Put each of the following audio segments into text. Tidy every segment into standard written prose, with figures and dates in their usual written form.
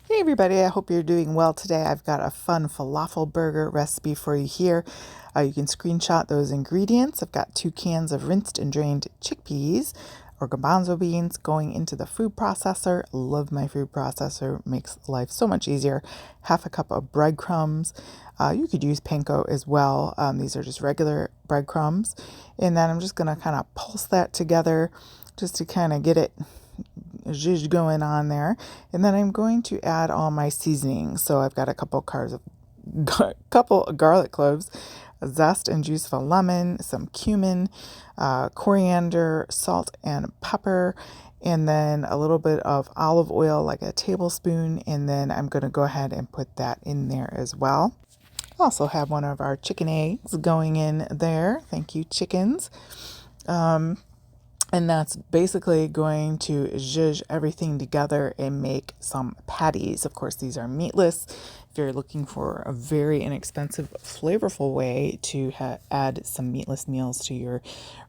Hey everybody, I hope you're doing well today. I've got a fun falafel burger recipe for you here. You can screenshot those ingredients. I've got 2 cans of rinsed and drained chickpeas or garbanzo beans going into the food processor. Love my food processor, makes life so much easier. Half a cup of breadcrumbs. You could use panko as well. These are just regular breadcrumbs. And then I'm just going to kind of pulse that together just to kind of get it zhuzh going on there. And then I'm going to add all my seasonings. So I've got a couple of garlic cloves, a zest and juice of a lemon, some cumin, coriander, salt and pepper, and then a little bit of olive oil, like a tablespoon. And then I'm going to go ahead and put that in there as well. Also have one of our chicken eggs going in there. Thank you, chickens. And that's basically going to zhuzh everything together and make some patties. Of course, these are meatless. If you're looking for a very inexpensive, flavorful way to add some meatless meals to your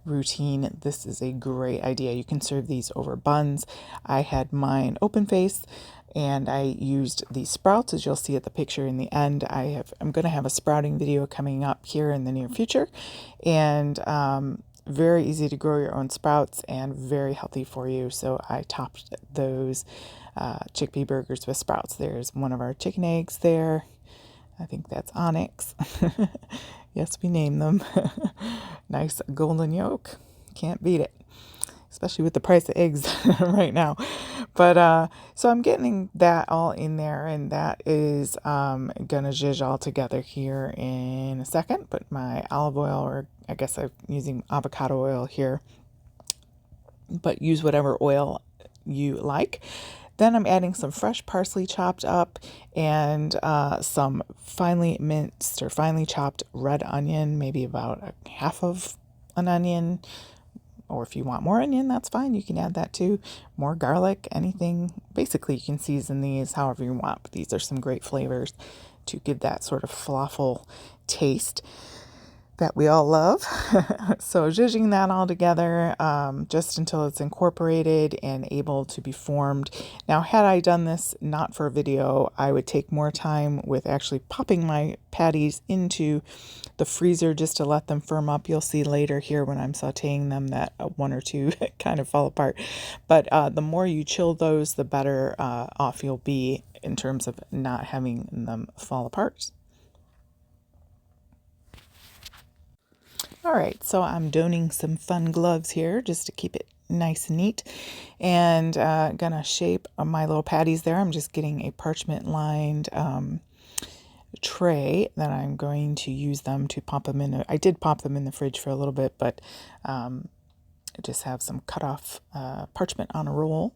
routine, this is a great idea. You can serve these over buns. I had mine open face and I used these sprouts, as you'll see at the picture in the end. I'm going to have a sprouting video coming up here in the near future, and very easy to grow your own sprouts and very healthy for you. So I topped those chickpea burgers with sprouts. There's one of our chicken eggs there. I think that's Onyx. Yes, we name them. Nice golden yolk. Can't beat it, especially with the price of eggs right now. But so I'm getting that all in there, and that is gonna zhuzh all together here in a second. Put my olive oil, or I guess I'm using avocado oil here, but use whatever oil you like. Then I'm adding some fresh parsley chopped up and some finely minced or finely chopped red onion, maybe about a half of an onion. Or if you want more onion, that's fine. You can add that too. More garlic, anything. Basically, you can season these however you want. But these are some great flavors to give that sort of falafel taste that we all love. So zhuzhing that all together just until it's incorporated and able to be formed. Now, had I done this not for a video, I would take more time with actually popping my patties into the freezer just to let them firm up. You'll see later here when I'm sauteing them that one or two kind of fall apart. But the more you chill those, the better off you'll be in terms of not having them fall apart. All right, so I'm donning some fun gloves here just to keep it nice and neat, and gonna shape my little patties there. I'm just getting a parchment lined tray that I'm going to use them to pop them in. I did pop them in the fridge for a little bit, but just have some cut off parchment on a roll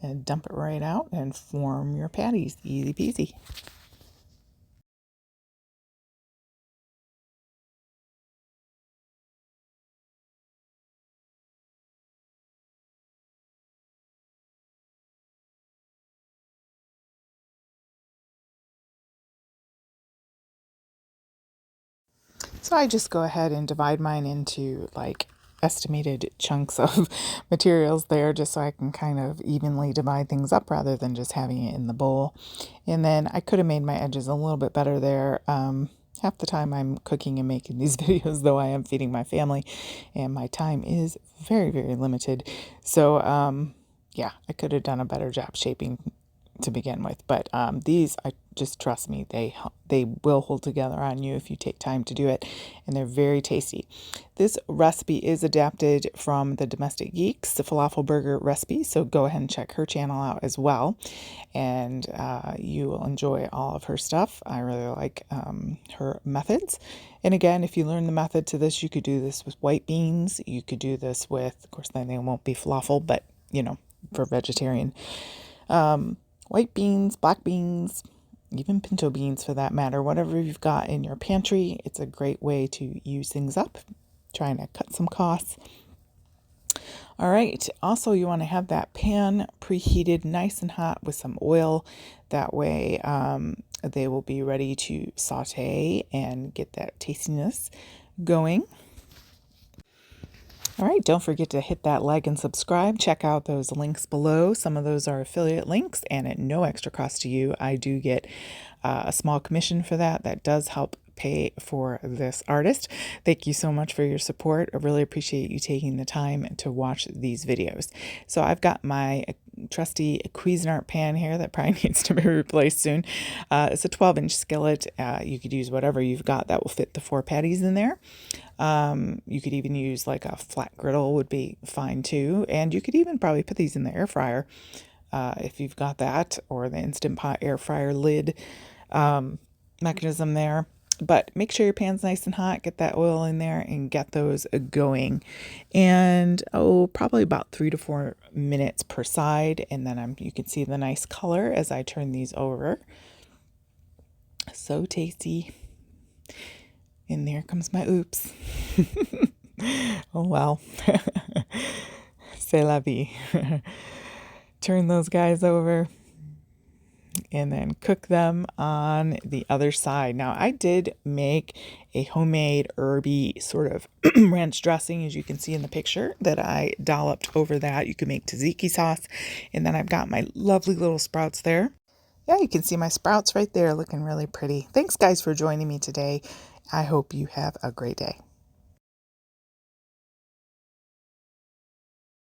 and dump it right out and form your patties. Easy peasy. So I just go ahead and divide mine into like estimated chunks of materials there, just so I can kind of evenly divide things up rather than just having it in the bowl. And then I could have made my edges a little bit better there. Half the time I'm cooking and making these videos, though I am feeding my family and my time is very, very limited. So yeah, I could have done a better job shaping to begin with. But these, I just trust me, they will hold together on you if you take time to do it, and they're very tasty. This recipe is adapted from the Domestic Geeks, the falafel burger recipe, so go ahead and check her channel out as well, and you will enjoy all of her stuff. I really like her methods. And again, if you learn the method to this, you could do this with white beans. You could do this with, of course, then they won't be falafel, but you know, for vegetarian. White beans, black beans, even pinto beans for that matter, whatever you've got in your pantry, it's a great way to use things up, trying to cut some costs. All right, also you want to have that pan preheated nice and hot with some oil. That way they will be ready to saute and get that tastiness going. All right, don't forget to hit that like and subscribe. Check out those links below. Some of those are affiliate links and at no extra cost to you. I do get a small commission for that. That does help pay for this artist. Thank you so much for your support. I really appreciate you taking the time to watch these videos. So I've got my trusty Cuisinart pan here that probably needs to be replaced soon. It's a 12-inch skillet. You could use whatever you've got that will fit the 4 patties in there. You could even use like a flat griddle would be fine too. And you could even probably put these in the air fryer if you've got that, or the Instant Pot air fryer lid mechanism there. But make sure your pan's nice and hot, get that oil in there and get those going. And probably about 3 to 4 minutes per side. And then you can see the nice color as I turn these over. So tasty. And there comes my oops. Oh well. C'est la vie. Turn those guys over and then cook them on the other side. Now, I did make a homemade herby sort of ranch dressing, as you can see in the picture, that I dolloped over that. You can make tzatziki sauce. And then I've got my lovely little sprouts there. Yeah, you can see my sprouts right there looking really pretty. Thanks, guys, for joining me today. I hope you have a great day.